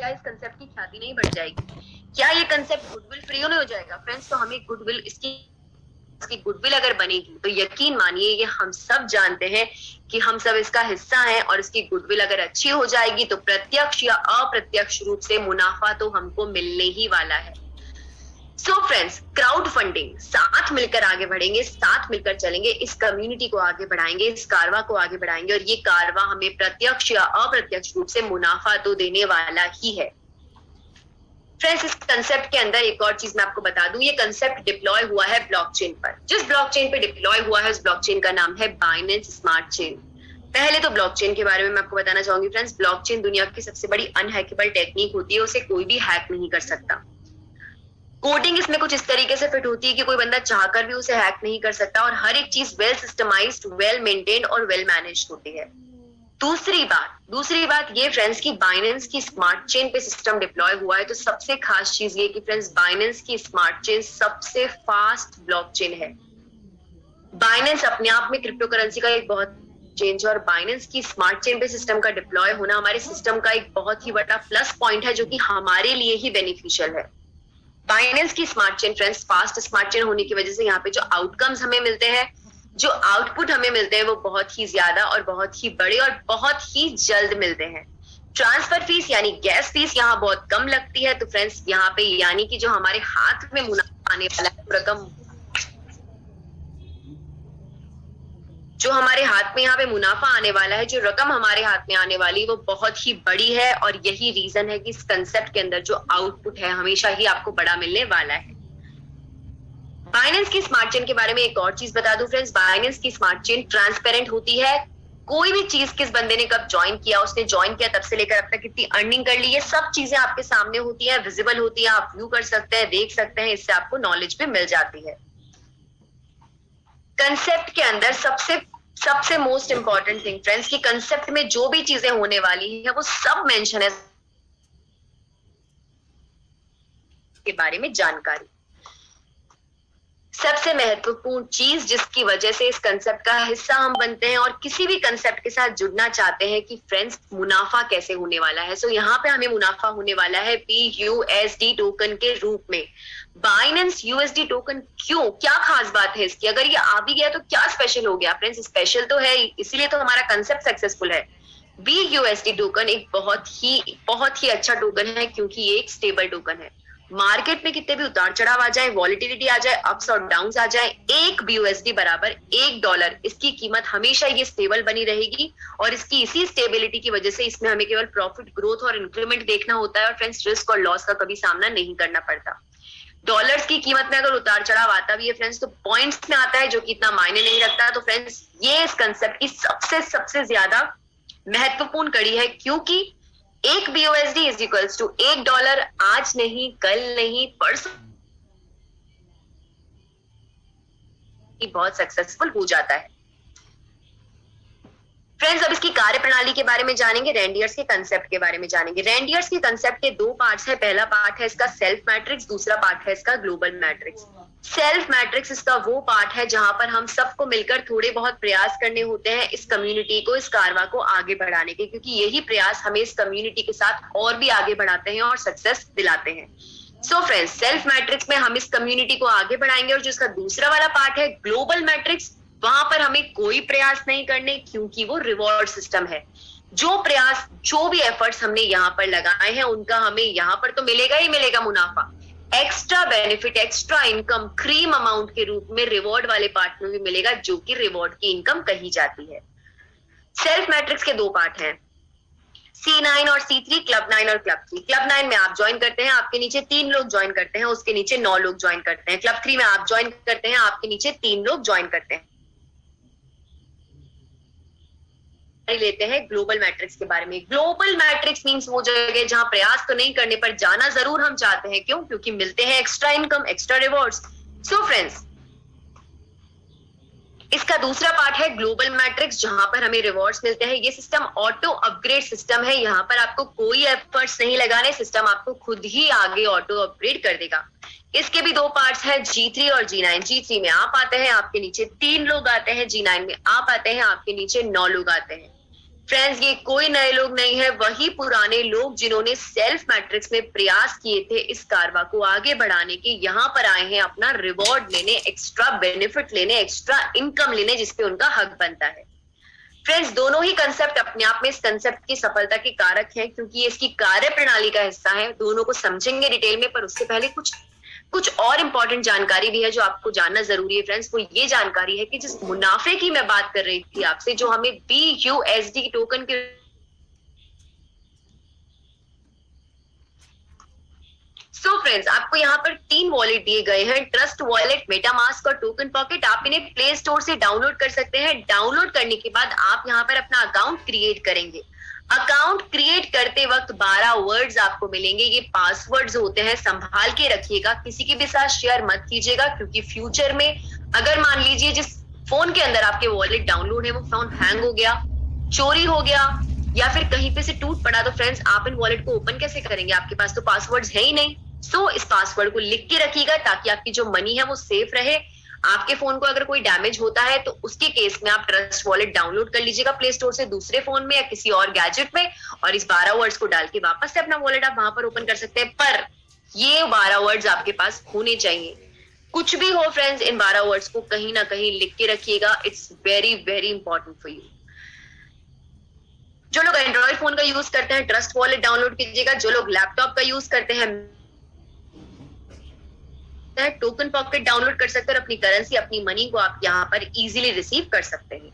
क्या इस कंसेप्ट की ख्याति नहीं बढ़ जाएगी? क्या ये कंसेप्ट गुडविल फ्री नहीं हो जाएगा? फ्रेंड्स, तो हमें गुडविल इसकी गुडविल अगर बनेगी तो यकीन मानिए, ये हम सब जानते हैं कि हम सब इसका हिस्सा हैं, और इसकी गुडविल अगर अच्छी हो जाएगी तो प्रत्यक्ष या अप्रत्यक्ष रूप से मुनाफा तो हमको मिलने ही वाला है। सो फ्रेंड्स, क्राउड फंडिंग, साथ मिलकर आगे बढ़ेंगे, साथ मिलकर चलेंगे, इस कम्युनिटी को आगे बढ़ाएंगे, इस कारवा को आगे बढ़ाएंगे, और ये कारवा हमें प्रत्यक्ष या अप्रत्यक्ष रूप से मुनाफा तो देने वाला ही है। फ्रेंड्स, इस कंसेप्ट के अंदर एक और चीज मैं आपको बता दूं, ये कंसेप्ट डिप्लॉय हुआ है ब्लॉकचेन पर। जिस ब्लॉकचेन पे डिप्लॉय हुआ है उस ब्लॉकचेन का नाम है बाइनेंस स्मार्ट चेन। पहले तो ब्लॉकचेन के बारे में मैं आपको बताना चाहूंगी फ्रेंड्स, ब्लॉकचेन दुनिया की सबसे बड़ी अनहैकेबल टेक्निक होती है, उसे कोई भी हैक नहीं कर सकता। कोडिंग इसमें कुछ इस तरीके से फिट होती है कि कोई बंदा चाहकर भी उसे हैक नहीं कर सकता, और हर एक चीज वेल सिस्टमाइज्ड, वेल मेंटेन्ड और वेल मैनेज्ड होती है। दूसरी बात ये फ्रेंड्स की बाइनेंस की स्मार्ट चेन पे सिस्टम डिप्लॉय हुआ है, तो सबसे खास चीज ये कि फ्रेंड्स बाइनेंस की स्मार्ट चेन सबसे फास्ट ब्लॉकचेन है। बाइनेंस अपने आप में क्रिप्टो करेंसी का एक बहुत चेंज है, और बाइनेंस की स्मार्ट चेन पे सिस्टम का डिप्लॉय होना हमारे सिस्टम का एक बहुत ही बड़ा प्लस पॉइंट है, जो कि हमारे लिए ही बेनिफिशियल है। बाइनेंस की smart chain friends fast smart chain होने की वजह से यहाँ पे जो आउटकम्स हमें मिलते हैं, जो आउटपुट हमें मिलते हैं, वो बहुत ही ज्यादा और बहुत ही बड़े और बहुत ही जल्द मिलते हैं। ट्रांसफर फीस यानी गैस फीस यहाँ बहुत कम लगती है। तो फ्रेंड्स, यहाँ पे यानी कि जो हमारे हाथ में मुनाफा आने वाला है, रकम जो हमारे हाथ में यहाँ पे मुनाफा आने वाला है, जो रकम हमारे हाथ में आने वाली, वो बहुत ही बड़ी है, और यही रीजन है कि इस कंसेप्ट के अंदर जो आउटपुट है हमेशा ही आपको बड़ा मिलने वाला है। बाइनेंस की स्मार्ट चेन के बारे में एक और चीज बता दूं फ्रेंड्स, बाइनेंस की स्मार्ट चेन ट्रांसपेरेंट होती है। कोई भी चीज किस बंदे ने कब ज्वाइन किया, उसने ज्वाइन किया तब से लेकर अब तक कितनी अर्निंग कर ली, ये सब चीजें आपके सामने होती है, विजिबल होती है, आप व्यू कर सकते हैं, देख सकते हैं, इससे आपको नॉलेज भी मिल जाती है। कंसेप्ट के अंदर सबसे मोस्ट इंपॉर्टेंट थिंग फ्रेंड्स की कंसेप्ट में जो भी चीजें होने वाली है वो सब मेंशन है के बारे में जानकारी। सबसे महत्वपूर्ण चीज जिसकी वजह से इस कंसेप्ट का हिस्सा हम बनते हैं और किसी भी कंसेप्ट के साथ जुड़ना चाहते हैं कि फ्रेंड्स मुनाफा कैसे होने वाला है। सो यहाँ पे हमें मुनाफा होने वाला है BUSD टोकन के रूप में। बाइनेंस USD टोकन क्यों, क्या खास बात है इसकी? अगर ये आ भी गया तो क्या स्पेशल हो गया? फ्रेंड्स, स्पेशल तो है, इसीलिए तो हमारा कंसेप्ट सक्सेसफुल है। BUSD टोकन एक बहुत ही अच्छा टोकन है, क्योंकि ये एक स्टेबल टोकन है। मार्केट में कितने भी उतार चढ़ाव आ जाए, वॉलिटिलिटी आ जाए, अप्स और डाउन्स आ जाए, एक BUSD बराबर $1, इसकी कीमत हमेशा ये स्टेबल बनी रहेगी, और इसकी इसी स्टेबिलिटी की वजह से इसमें हमें केवल प्रॉफिट ग्रोथ और इंक्रीमेंट देखना होता है, और फ्रेंड्स रिस्क और लॉस का कभी सामना नहीं करना पड़ता। डॉलर्स की कीमत में अगर उतार चढ़ाव आता भी है फ्रेंड्स, तो पॉइंट्स में आता है, जो कि इतना मायने नहीं रखता। तो फ्रेंड्स, ये इस कंसेप्ट की सबसे ज्यादा महत्वपूर्ण कड़ी है, क्योंकि एक BUSD इज इक्वल्स टू $1 आज नहीं, कल नहीं, परसों बहुत सक्सेसफुल हो जाता है। फ्रेंड्स, अब इसकी कार्यप्रणाली के बारे में जानेंगे, रेंडियर्स के कंसेप्ट के बारे में जानेंगे। रेंडियर्स के कंसेप्ट के दो पार्ट्स है। पहला पार्ट है इसका सेल्फ मैट्रिक्स, दूसरा पार्ट है इसका ग्लोबल मैट्रिक्स। सेल्फ मैट्रिक्स इसका वो पार्ट है जहां पर हम सबको मिलकर थोड़े बहुत प्रयास करने होते हैं इस कम्युनिटी को, इस कारवा को आगे बढ़ाने के, क्योंकि यही प्रयास हमें इस कम्युनिटी के साथ और भी आगे बढ़ाते हैं और सक्सेस दिलाते हैं। सो फ्रेंड्स, सेल्फ मैट्रिक्स में हम इस कम्युनिटी को आगे बढ़ाएंगे, और जो इसका दूसरा वाला पार्ट है ग्लोबल मैट्रिक्स, वहां पर हमें कोई प्रयास नहीं करने, क्योंकि वो रिवॉर्ड सिस्टम है। जो प्रयास, जो भी एफर्ट्स हमने यहाँ पर लगाए हैं, उनका हमें यहाँ पर तो मिलेगा ही मिलेगा मुनाफा, extra benefit, extra income cream amount के रूप में रिवॉर्ड वाले पार्ट में भी मिलेगा, जो कि रिवॉर्ड की इनकम कही जाती है। सेल्फ मैट्रिक्स के दो पार्ट हैं, C9 और C3, क्लब 9 और क्लब 3। क्लब 9 में आप ज्वाइन करते हैं, आपके नीचे 3 लोग ज्वाइन करते हैं, उसके नीचे 9 लोग ज्वाइन करते हैं। क्लब 3 में आप ज्वाइन करते हैं, आपके नीचे 3 लोग ज्वाइन करते हैं। लेते हैं ग्लोबल मैट्रिक्स के बारे में। ग्लोबल मैट्रिक्स मींस वो जगह जहां प्रयास तो नहीं करने पर जाना जरूर हम चाहते हैं। क्यों? क्योंकि मिलते हैं extra income, extra rewards. So friends, इसका दूसरा पार्ट है ग्लोबल मैट्रिक्स, जहां पर हमें रिवॉर्ड्स मिलते हैं। ये सिस्टम ऑटो अपग्रेड सिस्टम है, यहाँ पर आपको कोई एफर्ट्स नहीं लगाने, सिस्टम आपको खुद ही आगे ऑटो अपग्रेड कर देगा। इसके भी दो पार्ट्स हैं, G3 और G9। G3 में आप आते हैं, आपके नीचे 3 लोग आते हैं, G9 में आप आते हैं, आपके नीचे 9 लोग आते हैं। फ्रेंड्स, ये कोई नए लोग नहीं है, वही पुराने लोग जिन्होंने सेल्फ मैट्रिक्स में प्रयास किए थे इस कारवा को आगे बढ़ाने के, यहाँ पर आए हैं अपना रिवॉर्ड लेने, एक्स्ट्रा बेनिफिट लेने, एक्स्ट्रा इनकम लेने, जिसपे उनका हक बनता है। फ्रेंड्स, दोनों ही कंसेप्ट अपने आप में इस कंसेप्ट की सफलता के कारक हैं, क्योंकि ये इसकी कार्य प्रणाली का हिस्सा है। दोनों को समझेंगे डिटेल में, पर उससे पहले कुछ और इंपॉर्टेंट जानकारी भी है जो आपको जानना जरूरी है फ्रेंड्स। वो ये जानकारी है कि जिस मुनाफे की मैं बात कर रही थी आपसे, जो हमें BUSD टोकन के फ्रेंड्स, आपको यहाँ पर 3 वॉलेट दिए गए हैं, ट्रस्ट वॉलेट, मेटामास्क और टोकन पॉकेट। आप इन्हें प्ले स्टोर से डाउनलोड कर सकते हैं। डाउनलोड करने के बाद आप यहाँ पर अपना अकाउंट क्रिएट करेंगे। अकाउंट क्रिएट करते वक्त 12 वर्ड्स आपको मिलेंगे। ये पासवर्ड्स होते हैं, संभाल के रखिएगा, किसी के भी साथ शेयर मत कीजिएगा, क्योंकि फ्यूचर में अगर मान लीजिए जिस फोन के अंदर आपके वॉलेट डाउनलोड है वो फोन हैंग हो गया, चोरी हो गया या फिर कहीं पे से टूट पड़ा, तो फ्रेंड्स आप इन वॉलेट को ओपन कैसे करेंगे? आपके पास तो पासवर्ड्स है ही नहीं। सो इस पासवर्ड को लिख के रखिएगा ताकि आपकी जो मनी है वो सेफ रहे। आपके फोन को अगर कोई डैमेज होता है तो उसके केस में आप ट्रस्ट वॉलेट डाउनलोड कर लीजिएगा प्ले स्टोर से दूसरे फोन में या किसी और गैजेट में, और इस 12 वर्ड्स को डाल के वापस से अपना वॉलेट आप वहां पर ओपन कर सकते हैं। पर ये 12 वर्ड्स आपके पास होने चाहिए। कुछ भी हो फ्रेंड्स, इन 12 वर्ड्स को कहीं ना कहीं लिख के रखिएगा। It's very very important for you. जो लोग एंड्रॉइड फोन का यूज करते हैं, ट्रस्ट वॉलेट डाउनलोड कीजिएगा। जो लोग लैपटॉप का यूज करते हैं, टोकन पॉकेट डाउनलोड कर सकते हैं और अपनी करेंसी, अपनी मनी को आप यहाँ पर इजीली रिसीव कर सकते हैं।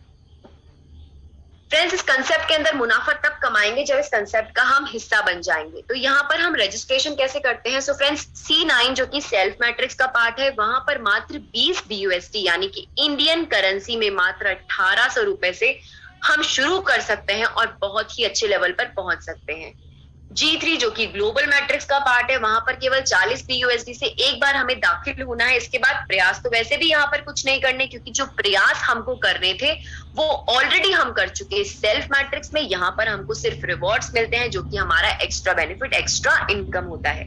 फ्रेंड्स, इस कंसेप्ट के अंदर मुनाफा तब कमाएंगे जब इस कंसेप्ट का हम हिस्सा बन जाएंगे। तो यहाँ पर हम रजिस्ट्रेशन कैसे करते हैं? सो फ्रेंड्स, C9 जो कि सेल्फ मैट्रिक्स का पार्ट है, वहां पर मात्र 20 BUSD यानी कि इंडियन करेंसी में मात्र 1800 रुपए से हम शुरू कर सकते हैं और बहुत ही अच्छे लेवल पर पहुंच सकते हैं। G3 जो कि ग्लोबल मैट्रिक्स का पार्ट है, वहां पर केवल 40 BUSD से एक बार हमें दाखिल होना है। इसके बाद प्रयास तो वैसे भी यहाँ पर कुछ नहीं करने, क्योंकि जो प्रयास हमको करने थे वो ऑलरेडी हम कर चुके हैं सेल्फ मैट्रिक्स में। यहाँ पर हमको सिर्फ रिवॉर्ड्स मिलते हैं, जो कि हमारा एक्स्ट्रा बेनिफिट, एक्स्ट्रा इनकम होता है।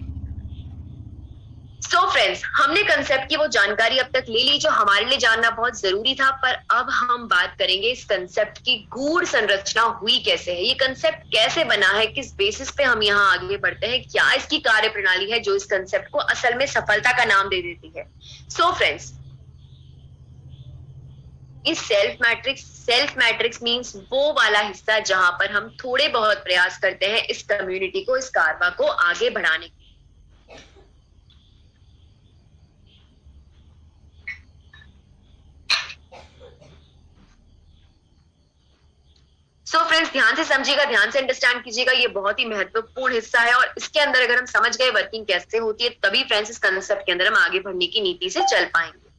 सो फ्रेंड्स, हमने कंसेप्ट की वो जानकारी अब तक ले ली जो हमारे लिए जानना बहुत जरूरी था। पर अब हम बात करेंगे इस कंसेप्ट की गूढ़ संरचना हुई कैसे है, ये कंसेप्ट कैसे बना है, किस बेसिस पे हम यहाँ आगे बढ़ते हैं, क्या इसकी कार्य प्रणाली है जो इस कंसेप्ट को असल में सफलता का नाम दे देती है। सो फ्रेंड्स, इस सेल्फ मैट्रिक्स मींस वो वाला हिस्सा जहां पर हम थोड़े बहुत प्रयास करते हैं इस कम्युनिटी को, इस कारवा को आगे बढ़ाने के। सो फ्रेंड्स, ध्यान से समझिएगा, ध्यान से अंडरस्टैंड कीजिएगा, ये बहुत ही महत्वपूर्ण हिस्सा है और इसके अंदर अगर हम समझ गए वर्किंग कैसे होती है, तभी फ्रेंड्स इस कंसेप्ट के अंदर हम आगे बढ़ने की नीति से चल पाएंगे।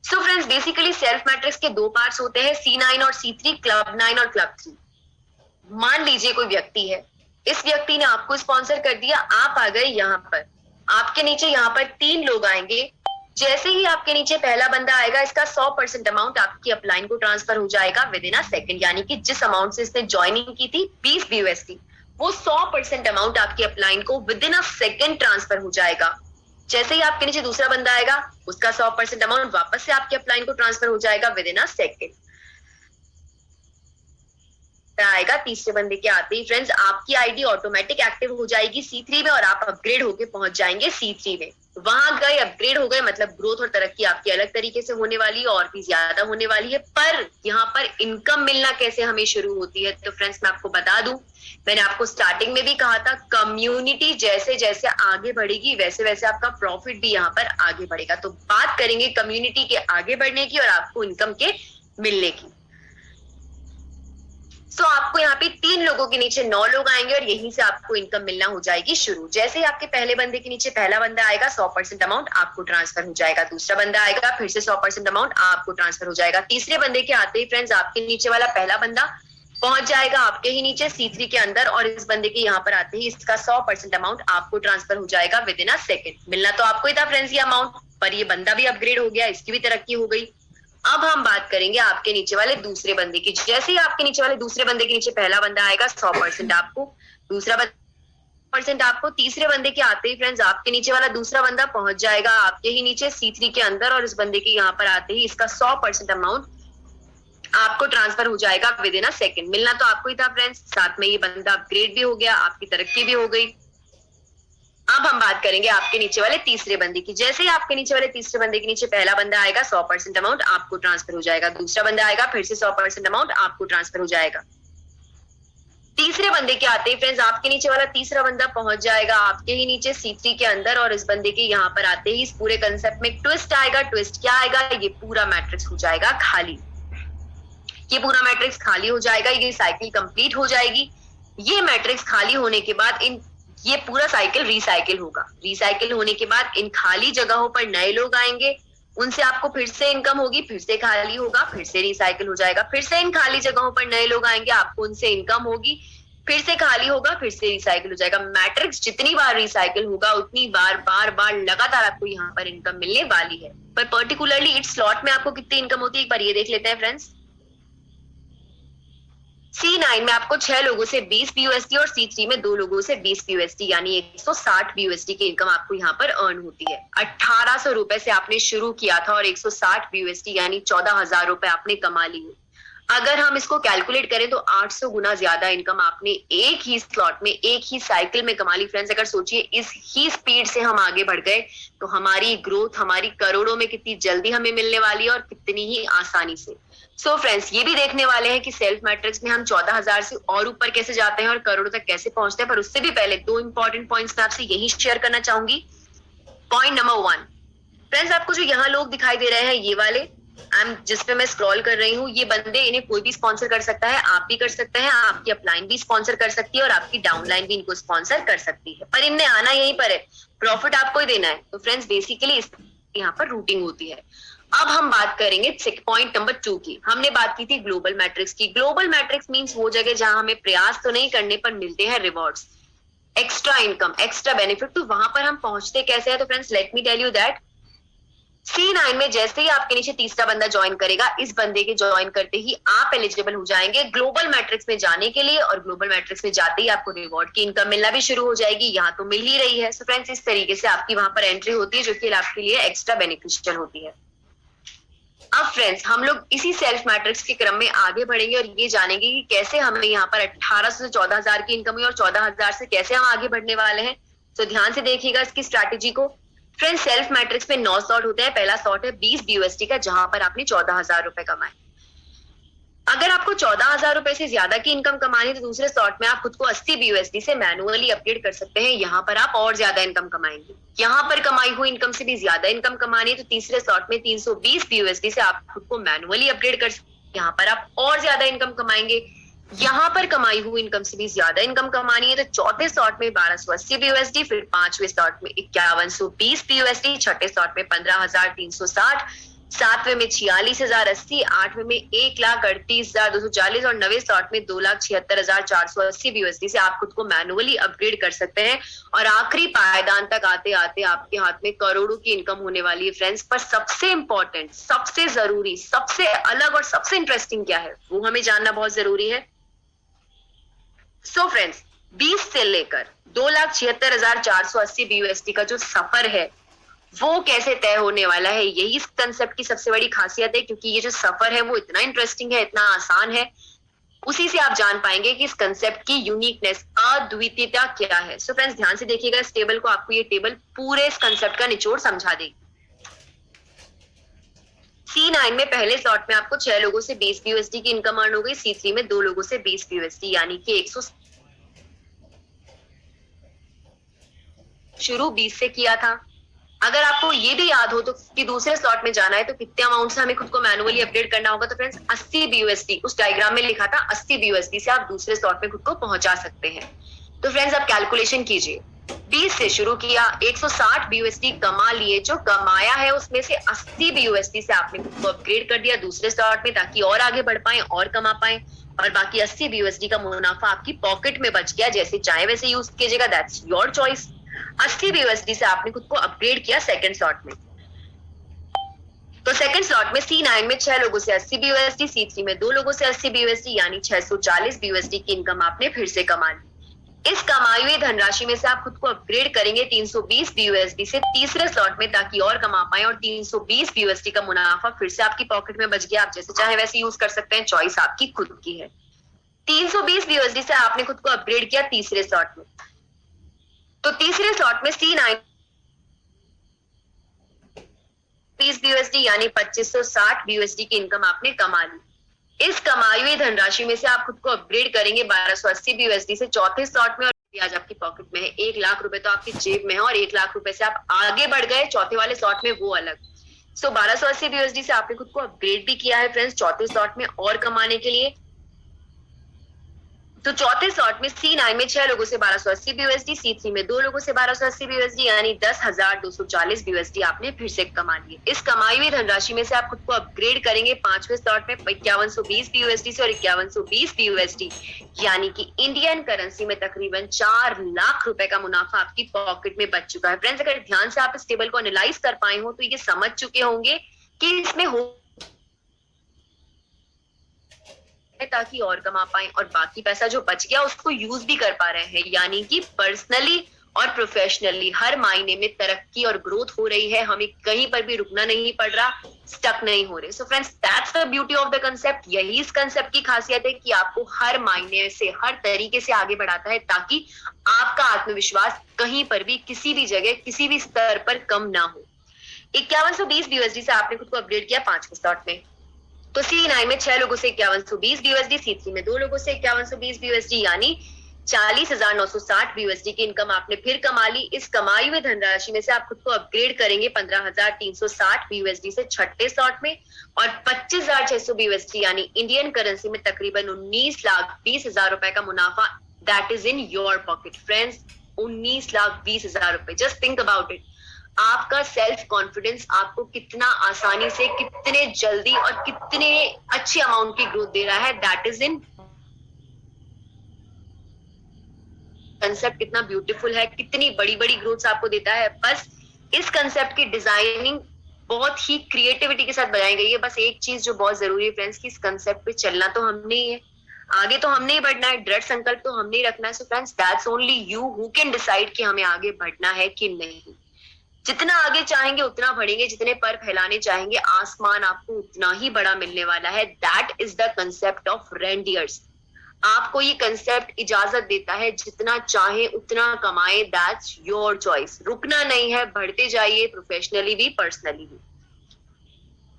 सो फ्रेंड्स, बेसिकली सेल्फ मैट्रिक्स के 2 पार्ट्स होते हैं, C9 और C3, क्लब 9 और क्लब 3। मान लीजिए कोई व्यक्ति है, इस व्यक्ति ने आपको स्पॉन्सर कर दिया, आप आ गए यहाँ पर, आपके नीचे यहाँ पर 3 लोग आएंगे। जैसे ही आपके नीचे पहला बंदा आएगा, इसका 100% अमाउंट आपकी अपलाइन को ट्रांसफर हो जाएगा विद इन अ सेकंड, यानी कि जिस अमाउंट से इसने ज्वाइनिंग की थी 20 BUSD, वो 100% अमाउंट आपकी अपलाइन को with in a second transfer हो जाएगा। जैसे ही आपके नीचे दूसरा बंदा आएगा, उसका 100% अमाउंट वापस से आपके अपलाइन को ट्रांसफर हो जाएगा विद इन अ सेकंड आएगा। तीसरे बंदे के आते ही फ्रेंड्स आपकी आईडी ऑटोमेटिक एक्टिव हो जाएगी C3 में और आप अपग्रेड होके पहुंच जाएंगे C3 में। वहां गए, अपग्रेड हो गए, मतलब ग्रोथ और तरक्की आपकी अलग तरीके से होने वाली है और भी ज्यादा होने वाली है। पर यहाँ पर इनकम मिलना कैसे हमें शुरू होती है, तो फ्रेंड्स मैं आपको बता दूं, मैंने आपको स्टार्टिंग में भी कहा था, कम्युनिटी जैसे जैसे आगे बढ़ेगी वैसे वैसे आपका प्रॉफिट भी यहाँ पर आगे बढ़ेगा। तो बात करेंगे कम्युनिटी के आगे बढ़ने की और आपको इनकम के मिलने की। तो आपको यहाँ पे 3 लोगों के नीचे 9 लोग आएंगे और यहीं से आपको इनकम मिलना हो जाएगी शुरू। जैसे ही आपके पहले बंदे के नीचे पहला बंदा आएगा, 100% अमाउंट आपको ट्रांसफर हो जाएगा। दूसरा बंदा आएगा, फिर से 100% अमाउंट आपको ट्रांसफर हो जाएगा। तीसरे बंदे के आते ही फ्रेंड्स आपके नीचे वाला पहला बंदा पहुंच जाएगा आपके ही नीचे C3 के अंदर और इस बंदे के यहाँ पर आते ही इसका 100% अमाउंट आपको ट्रांसफर हो जाएगा विद इन अ सेकंड। मिलना तो आपको ही था फ्रेंड्स ये अमाउंट, पर ये बंदा भी अपग्रेड हो गया, इसकी भी तरक्की हो गई। अब हम बात करेंगे आपके नीचे वाले दूसरे बंदे की। जैसे ही आपके नीचे वाले दूसरे बंदे के नीचे पहला बंदा आएगा, 100% आपको, दूसरा 100% आपको, तीसरे बंदे के आते ही फ्रेंड्स आपके नीचे वाला दूसरा बंदा पहुंच जाएगा आपके ही नीचे C3 के अंदर और इस बंदे के यहाँ पर आते ही इसका 100% अमाउंट आपको ट्रांसफर हो जाएगा विद इन अ सेकंड। मिलना तो आपको ही था फ्रेंड्स, साथ में ये बंदा अपग्रेड भी हो गया, आपकी तरक्की भी हो गई। अब हम बात करेंगे आपके नीचे वाले तीसरे बंदे की। जैसे ही आपके नीचे वाले तीसरे बंदे के नीचे पहला बंदा आएगा 100% अमाउंट आपको ट्रांसफर हो जाएगा, दूसरा बंदा आएगा फिर से 100% अमाउंट आपको ट्रांसफर हो जाएगा। तीसरे बंदे के आते ही फ्रेंड्स आपके नीचे वाला तीसरा बंदा पहुंच जाएगा आपके ही नीचे C3 के अंदर, और इस बंदे के यहाँ पर आते ही इस पूरे कंसेप्ट में ट्विस्ट आएगा। ट्विस्ट क्या आएगा? ये पूरा मैट्रिक्स हो जाएगा खाली, ये पूरा मैट्रिक्स खाली हो जाएगा, ये साइकिल कंप्लीट हो जाएगी। ये मैट्रिक्स खाली होने के बाद ये पूरा साइकिल रिसाइकिल होगा। रिसाइकिल होने के बाद इन खाली जगहों पर नए लोग आएंगे, उनसे आपको फिर से इनकम होगी, फिर से खाली होगा, फिर से रिसाइकिल हो जाएगा, फिर से इन खाली जगहों पर नए लोग आएंगे, आपको उनसे इनकम होगी, फिर से खाली होगा, फिर से रिसाइकिल हो जाएगा। मैट्रिक्स जितनी बार रिसाइकिल होगा उतनी बार बार लगातार आपको यहाँ पर इनकम मिलने वाली है। पर पर्टिकुलरली इस स्लॉट में आपको कितनी इनकम होती है एक बार ये देख लेते हैं फ्रेंड्स। C9 में आपको 6 लोगों से 20 BUSD और C3 में 2 लोगों से 20 BUSD यानी 160 BUSD की इनकम आपको यहाँ पर अर्न होती है। 1800 रुपए से आपने शुरू किया था और 160 BUSD यानी 14,000 रुपए आपने कमा लिए। अगर हम इसको कैलकुलेट करें तो 800 गुना ज्यादा इनकम आपने एक ही स्लॉट में, एक ही साइकिल में कमा ली। फ्रेंड्स अगर सोचिए इस ही स्पीड से हम आगे बढ़ गए तो हमारी ग्रोथ हमारी करोड़ों में कितनी जल्दी हमें मिलने वाली है और कितनी ही आसानी से। सो फ्रेंड्स ये भी देखने वाले हैं कि सेल्फ मैट्रिक्स में हम 14,000 से और ऊपर कैसे जाते हैं और करोड़ों तक कैसे पहुंचते हैं। पर उससे भी पहले 2 इंपॉर्टेंट पॉइंट्स मैं आपसे यही शेयर करना चाहूंगी। पॉइंट नंबर 1 फ्रेंड्स, आपको जो यहाँ लोग दिखाई दे रहे हैं ये वाले जिस पे मैं स्क्रॉल कर रही हूँ, ये बंदे, इन्हें कोई भी स्पॉन्सर कर सकता है, आप भी कर सकते हैं, आपकी अपलाइन भी स्पॉन्सर कर सकती है और आपकी डाउनलाइन भी इनको स्पॉन्सर कर सकती है। पर इनने आना यहीं पर है, प्रॉफिट आपको ही देना है। तो फ्रेंड्स बेसिकली यहाँ पर रूटिंग होती है। अब हम बात करेंगे पॉइंट नंबर 2 की। हमने बात की थी ग्लोबल मैट्रिक्स की। ग्लोबल मैट्रिक्स मींस वो जगह जहां हमें प्रयास तो नहीं करने पर मिलते हैं rewards, extra income, extra benefit. तो वहां पर हम पहुंचते कैसे हैं? तो friends let me tell you that C9 में जैसे ही आपके नीचे तीसरा बंदा ज्वाइन करेगा, इस बंदे के ज्वाइन करते ही आप एलिजिबल हो जाएंगे ग्लोबल मैट्रिक्स में जाने के लिए, और ग्लोबल मैट्रिक्स में जाते ही आपको रिवॉर्ड की इनकम मिलना भी शुरू हो जाएगी। यहाँ तो मिल ही रही है। सो फ्रेंड्स इस तरीके से आपकी वहां पर एंट्री होती है जो कि आपके लिए एक्स्ट्रा बेनिफिशियल होती है। अब फ्रेंड्स हम लोग इसी सेल्फ मैट्रिक्स के क्रम में आगे बढ़ेंगे और ये जानेंगे कि कैसे हमें यहाँ पर 1800 से 14,000 की इनकम हुई और 14,000 से कैसे हम आगे बढ़ने वाले हैं। तो ध्यान से देखिएगा इसकी स्ट्रैटेजी को। फ्रेंड्स सेल्फ मैट्रिक्स में 9 स्लॉट होते हैं। पहला स्लॉट है 20 BUSD का, जहां पर आपने 14,000 रुपए कमाए। अगर आपको 14,000 रुपए से ज्यादा की इनकम कमानी है तो दूसरे स्लॉट में आप खुद को 80 BUSD से मैनुअली अपग्रेड कर सकते हैं। यहाँ पर आप और ज्यादा इनकम कमाएंगे। यहाँ पर कमाई हुई इनकम से भी ज्यादा इनकम कमानी है तो तीसरे स्लॉट में 320 BUSD से आप खुद को मैनुअली अपग्रेड कर सकते हैं। यहाँ पर आप और ज्यादा इनकम कमाएंगे। यहाँ पर कमाई हुई इनकम से भी ज्यादा इनकम कमानी है तो चौथे स्लॉट में 1280 BUSD, फिर पांचवें स्लॉट में 5120 BUSD, छठे स्लॉट में 15,360, सातवें में 46,080, आठवें में 1,38,240 और नवे स्लॉट में 2,76,480 BUSD से आप खुद को मैनुअली अपग्रेड कर सकते हैं। और आखिरी पायदान तक आते आते आपके हाथ में करोड़ों की इनकम होने वाली है फ्रेंड्स। पर सबसे इंपॉर्टेंट, सबसे जरूरी, सबसे अलग और सबसे इंटरेस्टिंग क्या है वो हमें जानना बहुत जरूरी है। सो फ्रेंड्स 20 से लेकर 2,76,480 BUSD का जो सफर है वो कैसे तय होने वाला है, यही इस कंसेप्ट की सबसे बड़ी खासियत है। क्योंकि ये जो सफर है वो इतना इंटरेस्टिंग है, इतना आसान है, उसी से आप जान पाएंगे कि इस कंसेप्ट की यूनिकनेस, अद्वितीयता क्या है। सो फ्रेंड्स ध्यान से देखिएगा इस टेबल को, आपको ये टेबल पूरे इस कंसेप्ट का निचोड़ समझा देगी। C9 में पहले स्लॉट में आपको 6 लोगों से 20 BUSD की इनकम अर्न हो गई। C3 में 2 लोगों से 20 BUSD यानी कि 100 शुरू 20 से किया था। अगर आपको ये भी याद हो तो कि दूसरे स्लॉट में जाना है तो कितने अमाउंट से हमें खुद को मैनुअली अपडेट करना होगा, तो फ्रेंड्स 80 BUSD, उस डायग्राम में लिखा था 80 BUSD से आप दूसरे स्लॉट में खुद को पहुंचा सकते हैं। तो फ्रेंड्स आप कैलकुलेशन कीजिए, 20 से शुरू किया, 160 BUSD कमा लिए, जो कमाया है उसमें से 80 BUSD से आपने खुद को अपग्रेड कर दिया दूसरे स्लॉट में ताकि और आगे बढ़ पाए और कमा पाए, और बाकी 80 BUSD का मुनाफा आपकी पॉकेट में बच गया, जैसे चाहे वैसे यूज कीजिएगा, दैट्स योर चॉइस। 80 BUSD से आपने खुद को अपग्रेड किया सेकंड स्लॉट में। तो सेकंड स्लॉट में C9 में 6 लोगों से 80 BUSD, C3 में 2 लोगों से 80 BUSD यानी 640 BUSD की इनकम आपने फिर से कमा ली। इस कमाई हुई धनराशि में से आप खुद को अपग्रेड करेंगे 320 BUSD से तीसरे स्लॉट में, ताकि और कमा पाए, और 320 BUSD का मुनाफा फिर से आपकी पॉकेट में बच गया। आप जैसे चाहे वैसे यूज कर सकते हैं, चॉइस आपकी खुद की है। 320 BUSD से आपने खुद को अपग्रेड किया तीसरे स्लॉट में, तो तीसरे स्लॉट में C9 BUSD यानी 2560 BUSD की इनकम आपने कमा ली। इस कमाई हुई धनराशि में से आप खुद को अपग्रेड करेंगे 1280 BUSD से चौथे स्लॉट में, और आज आपकी पॉकेट में है। 1 लाख रुपए तो आपकी जेब में है, और 1 लाख रुपए से आप आगे बढ़ गए चौथे वाले स्लॉट में, वो अलग। सो 1280 BUSD से आपने खुद को अपग्रेड भी किया है फ्रेंड्स चौथे स्लॉट में और कमाने के लिए। तो चौथे स्लॉट में C9 में 6 लोगों से 1280 BUSD, C3 में 2 लोगों से 1280 BUSD यानी 10,240 BUSD आपने फिर से कमा लिए। इस कमाई हुई धनराशि में से आप खुद को अपग्रेड करेंगे पांचवें स्लॉट में 5120 BUSD से, और 5120 BUSD यानी कि इंडियन करेंसी में तकरीबन 4 लाख रुपए का मुनाफा आपकी पॉकेट में बच चुका है। फ्रेंड्स, अगर ध्यान से आप इस टेबल को एनालाइज कर पाए हो तो ये समझ चुके होंगे कि इसमें हो ताकि और कमा पाए, और बाकी पैसा जो बच गया उसको यूज भी कर पा रहे हैं, यानी कि पर्सनली और प्रोफेशनली हर महीने में तरक्की और ग्रोथ हो रही है। हमें कहीं पर भी रुकना नहीं पड़ रहा, स्टक नहीं हो रहे। So friends, that's the beauty of the concept. यही इस कंसेप्ट की खासियत है कि आपको हर महीने से हर तरीके से आगे बढ़ाता है, ताकि आपका आत्मविश्वास कहीं पर भी किसी भी जगह किसी भी स्तर पर कम ना हो। 5120 BUSD से आपने खुद को अपग्रेड किया पांचवें स्लॉट में, तो C9 में 6 लोगों से 5120 BUSD, C3 में 2 लोगों से 5120 BUSD यानी 40,960 BUSD की इनकम आपने फिर कमा ली। इस कमाई हुई धनराशि में से आप खुद को अपग्रेड करेंगे 15,360 BUSD से छठे स्लॉट में, और 25,600 BUSD यानी इंडियन करेंसी में तकरीबन 19,20,000 रुपए का मुनाफा, that is in your pocket friends. 19,20,000 रुपए, जस्ट थिंक अबाउट इट। आपका सेल्फ कॉन्फिडेंस आपको कितना आसानी से, कितने जल्दी और कितने अच्छे अमाउंट की ग्रोथ दे रहा है, दैट इज इन कंसेप्ट। कितना ब्यूटीफुल है, कितनी बड़ी बड़ी ग्रोथ्स आपको देता है। बस इस कंसेप्ट की डिजाइनिंग बहुत ही क्रिएटिविटी के साथ बनाई गई है। बस एक चीज जो बहुत जरूरी है फ्रेंड्स, कि इस कंसेप्ट पे चलना तो हमने ही है, आगे तो हमने ही बढ़ना है, दृढ़ संकल्प तो हमने ही रखना है। So friends, that's only you who can decide कि हमें आगे बढ़ना है कि नहीं। जितना आगे चाहेंगे उतना बढ़ेंगे, जितने पर फैलाने चाहेंगे आसमान आपको उतना ही बड़ा मिलने वाला है। That is the concept of reindeers. आपको ये कंसेप्ट इजाजत देता है जितना चाहे उतना कमाए, दैट्स योर चॉइस। रुकना नहीं है, बढ़ते जाइए, प्रोफेशनली भी पर्सनली भी।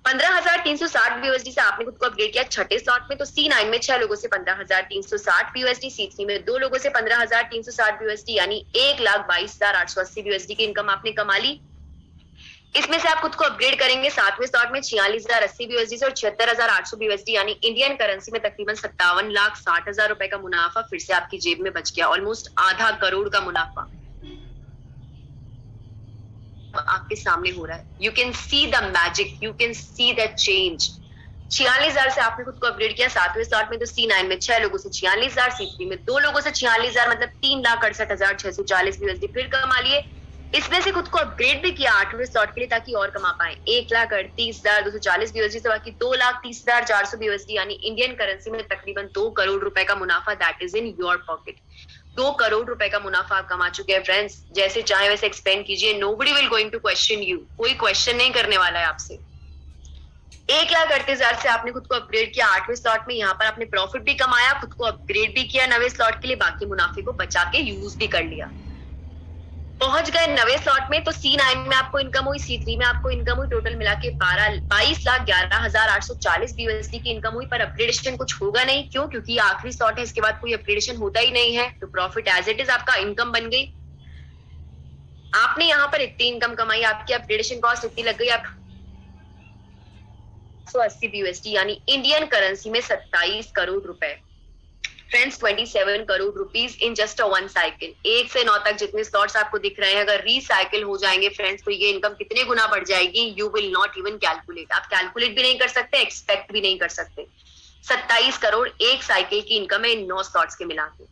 15,360 BUSD से आपने खुद को अपग्रेड किया छठे स्लॉट में, तो C9 में 6 लोगों से 15,360 BUSD, C3 में 2 लोगों से 15,360 BUSD यानी 1,22,880 BUSD की इनकम आपने कमा ली। इसमें से आप खुद को अपग्रेड करेंगे सातवें स्लॉट में 46,080 BUSD से, और 76,800 BUSD यानी इंडियन करेंसी में तकरीबन 57,60,000 रुपए का मुनाफा फिर से आपकी जेब में बच गया। ऑलमोस्ट आधा करोड़ का मुनाफा आपके सामने हो रहा है। You can see the magic, you can see the change. 46,000 से आपने खुद को अपग्रेड किया सातवें स्लॉट में, तो C9 में 6 लोगों से 46,000, C3 में 2 लोगों से 46,000 मतलब 3,68,640 BUSD फिर कमा लिए। इसमें से खुद को अपग्रेड भी किया आठवें स्लॉट के लिए, ताकि और कमा पाए 1,38,240 BUSD से बाकी 2,30,400 BUSD यानी इंडियन करेंसी में तकरीबन 2 करोड़ रुपए का मुनाफा, that is in your pocket. 2 crore रुपए का मुनाफा आप कमा चुके हैं फ्रेंड्स। जैसे चाहे वैसे एक्सपेंड कीजिए, nobody will going to question you. कोई क्वेश्चन नहीं करने वाला है आपसे। 1,38,000 से आपने खुद को अपग्रेड किया आठवें स्लॉट में, यहाँ पर आपने प्रॉफिट भी कमाया, खुद को अपग्रेड भी किया नवे स्लॉट के लिए, बाकी मुनाफे को बचा के यूज भी कर लिया। पहुंच गए नवे स्लॉट में, तो C9 में आपको इनकम हुई, C3 में आपको इनकम हुई, टोटल मिला के 22,11,840 BUSD की इनकम हुई। पर अपग्रेडेशन कुछ होगा नहीं, क्यों? क्योंकि आखिरी स्लॉट है, इसके बाद कोई अपग्रेडेशन होता ही नहीं है। तो प्रॉफिट एज इट इज आपका इनकम बन गई। आपने यहाँ पर इतनी इनकम कमाई, आपकी अपग्रेडेशन कॉस्ट इतनी लग गई, आप 180 BUSD यानी इंडियन करेंसी में 27 करोड़ रुपए। Friends, 27 crore rupees in just a one cycle. 1 से 9 तक जितने स्लॉट्स आपको दिख रहे हैं, अगर रीसाइकिल हो जाएंगे फ्रेंड्स, तो ये इनकम कितने गुना बढ़ जाएगी, you will not even calculate. आप कैलकुलेट भी नहीं कर सकते, एक्सपेक्ट भी नहीं कर सकते। 27 करोड़ एक साइकिल की इनकम है इन 9 स्लॉट्स के मिला के।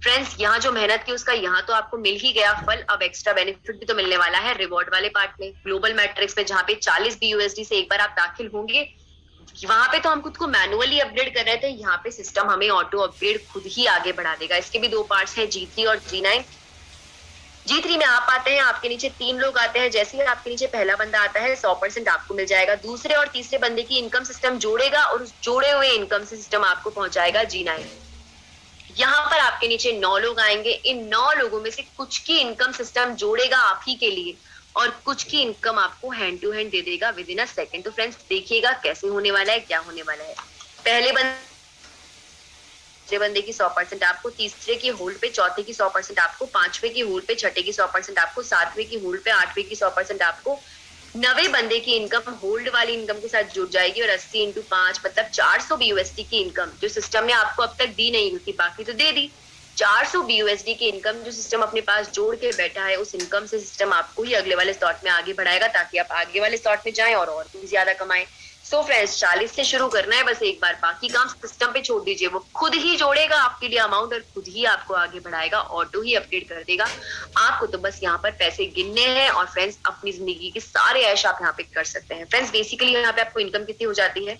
फ्रेंड्स, यहाँ जो मेहनत की उसका यहाँ तो आपको मिल ही गया फल। अब एक्स्ट्रा बेनिफिट भी तो मिलने वाला है रिवॉर्ड वाले पार्ट में, ग्लोबल मैट्रिक्स में, जहाँ पे 40 BUSD से एक बार आप दाखिल होंगे, वहां पे तो हम खुद को मैनुअली अपग्रेड कर रहे थे, यहाँ पे सिस्टम हमें ऑटो अपग्रेड खुद ही आगे बढ़ा देगा। इसके भी दो पार्ट्स है, G3 और G9। G3 में आप आते हैं, आपके नीचे 3 लोग आते हैं। जैसे ही आपके नीचे पहला बंदा आता है 100% आपको मिल जाएगा। दूसरे और तीसरे बंदे की इनकम सिस्टम जोड़ेगा और उस जोड़े हुए इनकम से सिस्टम आपको पहुंचाएगा G9। यहाँ पर आपके नीचे 9 लोग आएंगे। इन 9 लोगों में से कुछ की इनकम सिस्टम जोड़ेगा आप ही के लिए और कुछ की इनकम आपको हैंड टू हैंड दे देगा विद इन अ सेकेंड। तो फ्रेंड्स देखिएगा कैसे होने वाला है, क्या होने वाला है। पहले बंदे की 100% आपको, तीसरे की होल्ड पे, चौथे की 100% आपको, पांचवे की होल्ड पे, छठे की 100% आपको, सातवें की होल्ड पे, आठवें की 100% आपको। 90 बंदे की इनकम होल्ड वाली इनकम के साथ जुड़ जाएगी और 80 इंटू 5 मतलब 400 BUSD की इनकम जो सिस्टम ने आपको अब तक दी नहीं होती, बाकी तो दे दी। 400 BUSD की इनकम जो सिस्टम अपने पास जोड़ के बैठा है, उस इनकम से सिस्टम आपको ही अगले वाले स्लॉट में आगे बढ़ाएगा ताकि आप आगे वाले स्लॉट में जाएं और भी ज्यादा कमाएं। सो फ्रेंड्स 40 से शुरू करना है बस एक बार, बाकी काम सिस्टम पे छोड़ दीजिए। वो खुद ही जोड़ेगा आपके लिए अमाउंट और खुद ही आपको आगे बढ़ाएगा, ऑटो ही अपडेट कर देगा। आपको तो बस यहाँ पर पैसे गिनने हैं और फ्रेंड्स अपनी जिंदगी के सारे ऐश आप यहाँ पे कर सकते हैं। फ्रेंड्स बेसिकली यहाँ पे आपको इनकम कितनी हो जाती है,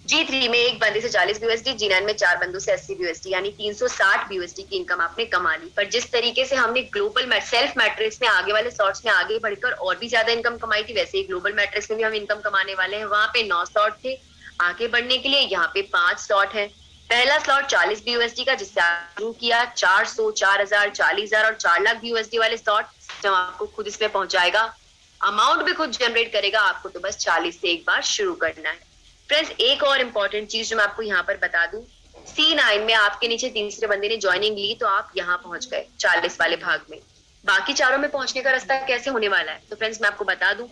G3 में एक बंदे से 40 BUSD, G9 में 4 बंदों से 80 BUSD, यानी 360 BUSD की इनकम आपने कमा ली। पर जिस तरीके से हमने ग्लोबल सेल्फ मैट्रिक्स में आगे वाले स्लॉट्स में आगे बढ़कर और भी ज्यादा इनकम कमाई थी, वैसे ही ग्लोबल मैट्रिक्स में भी हम इनकम कमाने वाले हैं। वहां पे 9 स्लॉट थे आगे बढ़ने के लिए, यहाँ पे 5 स्लॉट है। पहला स्लॉट 40 BUSD का जिससे शुरू किया, 400, 4000, 40,000 और 4 लाख BUSD वाले स्लॉट आपको खुद इसमें पहुंचाएगा, अमाउंट भी खुद जनरेट करेगा। आपको तो बस 40 से एक बार शुरू करना है। फ्रेंड्स एक और इम्पोर्टेंट चीज जो मैं आपको यहाँ पर बता दूं, C9 में आपके नीचे तीसरे बंदे ने ज्वाइनिंग ली तो आप यहाँ पहुंच गए 40 वाले भाग में। बाकी चारों में पहुंचने का रास्ता कैसे होने वाला है, तो फ्रेंड्स मैं आपको बता दूं,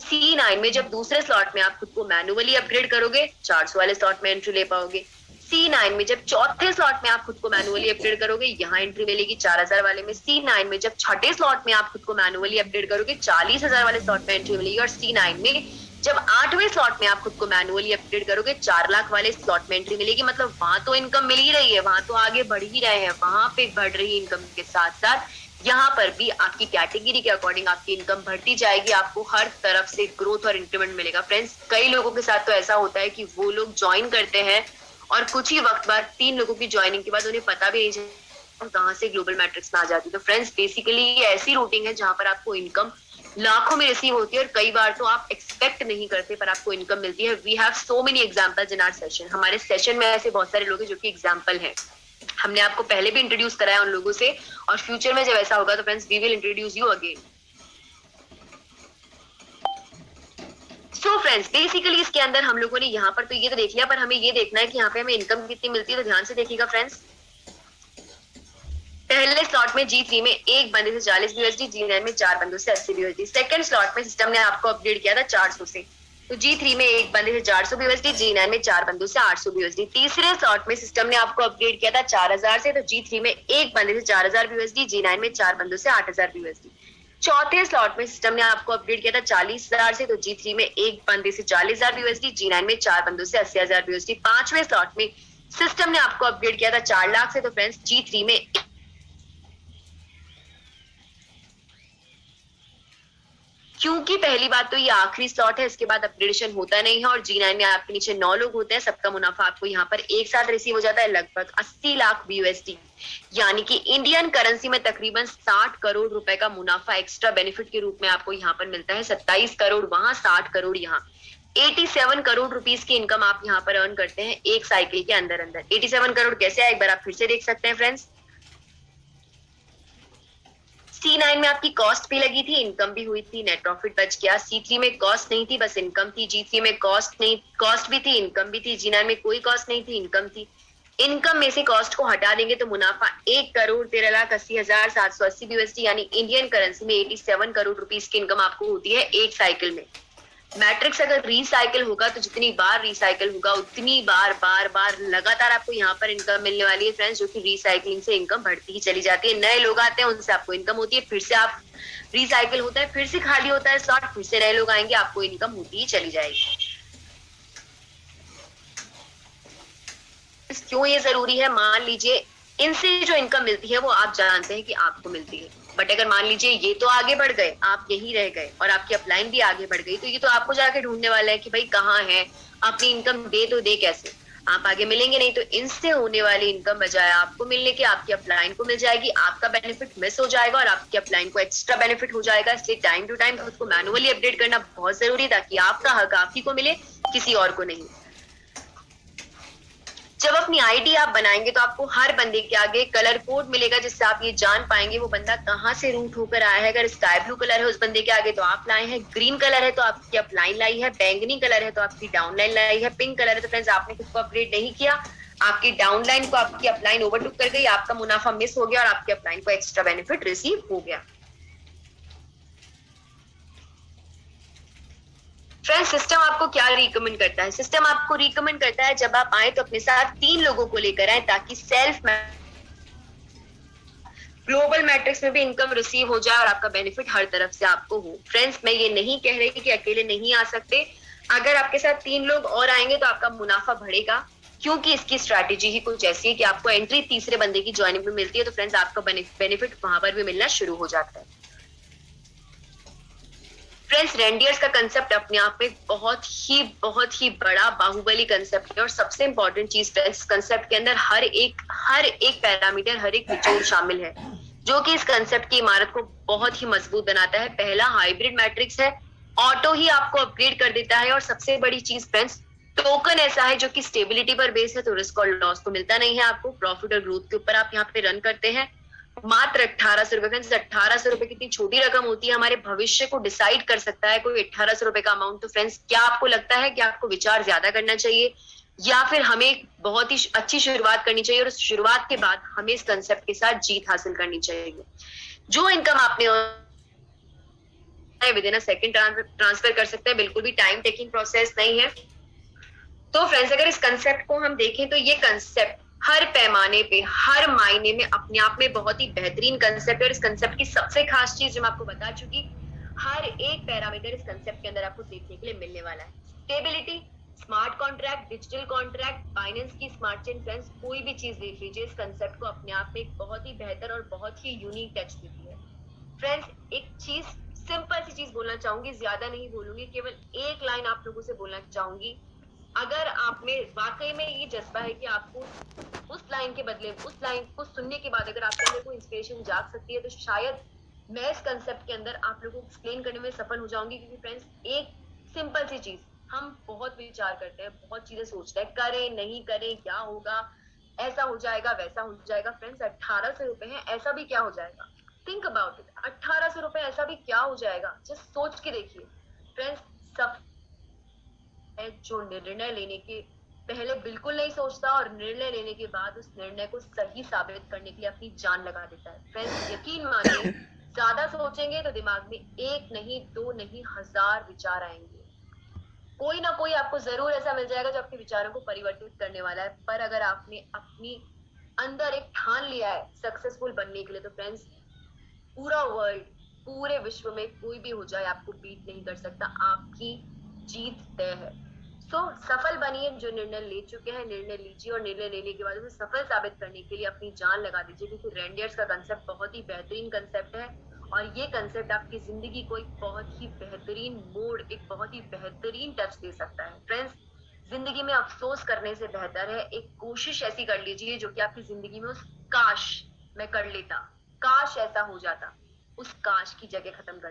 C9 में जब दूसरे स्लॉट में आप खुद को मैनुअली अपग्रेड करोगे 400 वाले स्लॉट में एंट्री ले पाओगे। C9 में जब चौथे स्लॉट में आप खुद को मैनुअली अपग्रेड करोगे, यहाँ एंट्री मिलेगी 4000 वाले में। C9 में जब छठे स्लॉट में आप खुद को मैनुअली अपग्रेड करोगे 40,000 वाले स्लॉट में एंट्री मिलेगी। और C9 में जब 8वें स्लॉट में आप खुद को मैनुअली अपग्रेड करोगे 4 लाख वाले स्लॉट में एंट्री मिलेगी। मतलब वहां तो इनकम मिल ही रही है, वहां तो आगे बढ़ ही रहे हैं, वहां पे बढ़ रही इनकम के साथ साथ यहाँ पर भी आपकी कैटेगरी के अकॉर्डिंग आपकी इनकम बढ़ती जाएगी। आपको हर तरफ से ग्रोथ और इंक्रीमेंट मिलेगा। फ्रेंड्स कई लोगों के साथ तो ऐसा होता है कि वो लोग ज्वाइन करते हैं और कुछ ही वक्त बाद 3 लोगों की ज्वाइनिंग के बाद उन्हें पता भी नहीं चलता कहाँ से ग्लोबल मैट्रिक्स में आ जाती। तो फ्रेंड्स बेसिकली ये ऐसी रूटिंग है जहां पर आपको इनकम लाखों में रिसीव होती है और कई बार तो आप एक्सपेक्ट नहीं करते पर आपको इनकम मिलती है। We have so many examples in our session. हमारे सेशन में ऐसे बहुत सारे लोग हैं जो कि एग्जांपल हैं। हमने आपको पहले भी इंट्रोड्यूस कराया उन लोगों से और फ्यूचर में जब ऐसा होगा तो friends we will introduce you again. So friends basically इसके अंदर हम लोगों ने यहाँ पर तो ये तो देख लिया, पर हमें ये देखना है कि यहाँ पे हमें इनकम कितनी मिलती है। तो ध्यान से देखिएगा फ्रेंड्स, पहले स्लॉट में G3 में एक बंदे से 40 BUSD, G9 में 4 बंदों से 80 BUSD। सेकंड स्लॉट में सिस्टम ने आपको अपग्रेड किया था 400 से, तो G3 में एक बंदे से 400 BUSD, G9 में 4 बंदों से 800 BUSD। तीसरे स्लॉट में सिस्टम ने आपको अपग्रेड किया था 4000 से, तो G3 में एक बंदे से 4000 BUSD, G9 में 4 बंदों से 8000 BUSD। चौथे स्लॉट में सिस्टम ने आपको अपग्रेड किया था 40,000 से, तो G3 में एक बंदे से 40,000 BUSD, G9 में 4 बंदों से 80,000 BUSD। पांचवें स्लॉट में सिस्टम ने आपको अपग्रेड किया था 4 लाख से, तो फ्रेंड्स G3 में क्योंकि पहली बात तो ये आखिरी स्लॉट है, इसके बाद अपग्रेडेशन होता नहीं है और G9 में आपके नीचे 9 लोग होते हैं। सबका मुनाफा आपको यहाँ पर एक साथ रिसीव हो जाता है लगभग 80 लाख BUSD, यानी कि इंडियन करेंसी में तकरीबन 60 करोड़ रुपए का मुनाफा एक्स्ट्रा बेनिफिट के रूप में आपको यहाँ पर मिलता है। 27 करोड़ वहां, 60 करोड़ यहाँ, 87 करोड़ रुपीस की इनकम आप यहाँ पर अर्न करते हैं एक साइकिल के अंदर अंदर। 87 करोड़ कैसे आए एक बार आप फिर से देख सकते हैं फ्रेंड्स। C9 में आपकी कॉस्ट भी लगी थी, इनकम भी हुई थी, नेट प्रॉफिट बच गया। C3 में कॉस्ट नहीं थी, बस इनकम थी। G3 में कॉस्ट नहीं, कॉस्ट भी थी, इनकम भी थी। G9 में कोई कॉस्ट नहीं थी, इनकम थी। इनकम में से कॉस्ट को हटा देंगे तो मुनाफा 1,13,80,780 BUSD, यानी इंडियन करेंसी में 87 करोड़ रुपीस की इनकम आपको होती है एक साइकिल में। मैट्रिक्स अगर रिसाइकिल होगा तो जितनी बार रिसाइकिल होगा उतनी बार बार बार लगातार आपको यहाँ पर इनकम मिलने वाली है फ्रेंड्स, जो कि रिसाइकलिंग से इनकम बढ़ती ही चली जाती है। नए लोग आते हैं, उनसे आपको इनकम होती है, फिर से आप रिसाइकिल होता है, फिर से खाली होता है स्लॉट, फिर से नए लोग आएंगे, आपको इनकम होती ही चली जाएगी। क्यों ये जरूरी है, मान लीजिए इनसे जो इनकम मिलती है वो आप जानते हैं कि आपको मिलती है। बट अगर मान लीजिए ये तो आगे बढ़ गए, आप यहीं रह गए और आपकी अपलाइन भी आगे बढ़ गई, तो ये तो आपको जाके ढूंढने वाला है कि भाई कहाँ है, अपनी इनकम दे तो दे कैसे, आप आगे मिलेंगे नहीं। तो इनसे होने वाली इनकम बजाय आपको मिलने की आपकी अपलाइन को मिल जाएगी, आपका बेनिफिट मिस हो जाएगा और आपकी अपलाइन को एक्स्ट्रा बेनिफिट हो जाएगा। इसलिए टाइम टू टाइम खुद को मैनुअली अपडेट करना बहुत जरूरी है ताकि आपका हक आप ही को मिले, किसी और को नहीं। जब अपनी आईडी आप बनाएंगे तो आपको हर बंदे के आगे कलर कोड मिलेगा, जिससे आप ये जान पाएंगे वो बंदा कहाँ से रूट होकर आया है। अगर स्काई ब्लू कलर है उस बंदे के आगे तो आप लाए हैं, ग्रीन कलर है तो आपकी अपलाइन लाई है, बैंगनी कलर है तो आपकी डाउनलाइन लाई है, पिंक कलर है तो फ्रेंड्स आपने खुद को अपडेट नहीं किया, आपकी डाउनलाइन को आपकी अपलाइन ओवरटुक कर गई, आपका मुनाफा मिस हो गया और आपकी अपलाइन को एक्स्ट्रा बेनिफिट रिसीव हो गया। फ्रेंड्स, सिस्टम आपको क्या रिकमेंड करता है? सिस्टम आपको रिकमेंड करता है जब आप आए तो अपने साथ 3 लोगों को लेकर आए ताकि सेल्फ ग्लोबल मैट्रिक्स में भी इनकम रिसीव हो जाए और आपका बेनिफिट हर तरफ से आपको हो। फ्रेंड्स, मैं ये नहीं कह रही कि अकेले नहीं आ सकते, अगर आपके साथ 3 लोग और आएंगे तो आपका मुनाफा बढ़ेगा, क्योंकि इसकी स्ट्रैटेजी ही कुछ ऐसी है कि आपको एंट्री तीसरे बंदे की ज्वाइनिंग में मिलती है, तो फ्रेंड्स आपका बेनिफिट वहां पर भी मिलना शुरू हो जाता है। फ्रेंड्स, रेंडियर्स का कंसेप्ट अपने आप में बहुत ही बड़ा बाहुबली कंसेप्ट है और सबसे इंपॉर्टेंट चीज फ्रेंड्स, कंसेप्ट के अंदर हर एक पैरामीटर, हर एक निचोड़ शामिल है जो कि इस कंसेप्ट की इमारत को बहुत ही मजबूत बनाता है। पहला हाइब्रिड मैट्रिक्स है, ऑटो ही आपको अपग्रेड कर देता है। और सबसे बड़ी चीज फ्रेंड्स, टोकन ऐसा है जो कि स्टेबिलिटी पर बेस है, तो रिस्क और लॉस तो मिलता नहीं है आपको, प्रॉफिट और ग्रोथ के ऊपर आप यहाँ पे रन करते हैं। मात्र 1800 रुपए। 1800 रुपए कितनी छोटी रकम होती है, हमारे भविष्य को डिसाइड कर सकता है कोई 1800 रुपए का अमाउंट। तो फ्रेंड्स, क्या आपको लगता है कि आपको विचार ज्यादा करना चाहिए या फिर हमें बहुत ही अच्छी शुरुआत करनी चाहिए और उस शुरुआत के बाद हमें इस कंसेप्ट के साथ जीत हासिल करनी चाहिए? जो इनकम आपने with in a second transfer कर सकते हैं, बिल्कुल भी टाइम टेकिंग प्रोसेस नहीं है। तो फ्रेंड्स, अगर इस कंसेप्ट को हम देखें तो ये कंसेप्ट हर पैमाने पे, हर मायने में अपने आप में बहुत ही बेहतरीन कंसेप्ट है। और इस कंसेप्ट की सबसे खास चीज जो मैं आपको बता चुकी, हर एक पैरामीटर इस कंसेप्ट के अंदर आपको देखने के लिए मिलने वाला है। Stability, smart contract, digital contract, Binance की स्मार्ट चेन, फ्रेंड्स कोई भी चीज देख लीजिए, इस कंसेप्ट को अपने आप में एक बहुत ही बेहतर और बहुत ही यूनिक टच देती है। फ्रेंड्स, एक चीज, सिंपल सी चीज बोलना चाहूंगी, ज्यादा नहीं बोलूंगी, केवल एक लाइन आप लोगों से बोलना चाहूंगी। अगर आप में वाकई में ये जज्बा है कि आपको उस लाइन के बदले, उस लाइन को सुनने के बाद अगर आपके अंदर कोई इंस्पिरेशन जाग सकती है, तो शायद मैं इस कंसेप्ट के अंदर आप लोगों को एक्सप्लेन करने में सफल हो जाऊंगी। क्योंकि फ्रेंड्स, एक सिंपल सी चीज, हम बहुत विचार करते हैं, बहुत चीजें सोचते हैं, करें नहीं करें, क्या होगा, ऐसा हो जाएगा वैसा हो जाएगा। फ्रेंड्स, 1800 रुपए है, ऐसा भी क्या हो जाएगा? थिंक अबाउट इट, 1800 रुपए ऐसा भी क्या हो जाएगा? जस्ट सोच के देखिए। फ्रेंड्स, सब है जो निर्णय लेने के पहले बिल्कुल नहीं सोचता और निर्णय लेने के बाद उस निर्णय को सही साबित करने के लिए अपनी जान लगा देता है। फ्रेंड्स, यकीन मानिए, ज्यादा सोचेंगे तो दिमाग में एक नहीं, दो नहीं, 1000 विचार आएंगे। कोई ना कोई आपको जरूर ऐसा मिल जाएगा जो आपके विचारों को परिवर्तित करने वाला है। पर अगर आपने अपनी अंदर एक ठान लिया है सक्सेसफुल बनने के लिए, तो फ्रेंड्स, पूरा वर्ल्ड, पूरे विश्व में कोई भी हो जाए आपको बीट नहीं कर सकता, आपकी जीत तय है। सफल बनिए, जो निर्णय ले चुके हैं निर्णय लीजिए और निर्णय लेने के बाद उसे सफल साबित करने के लिए अपनी जान लगा दीजिए। क्योंकि रेंडियर्स का कंसेप्ट बहुत ही बेहतरीन कंसेप्ट है और ये कंसेप्ट आपकी जिंदगी को एक बहुत ही बेहतरीन मोड़, एक बहुत ही बेहतरीन टच दे सकता है। फ्रेंड्स, जिंदगी में अफसोस करने से बेहतर है एक कोशिश ऐसी कर लीजिए जो कि आपकी जिंदगी में उस काश मैं कर लेता, काश ऐसा हो जाता, उस काश की जगह खत्म कर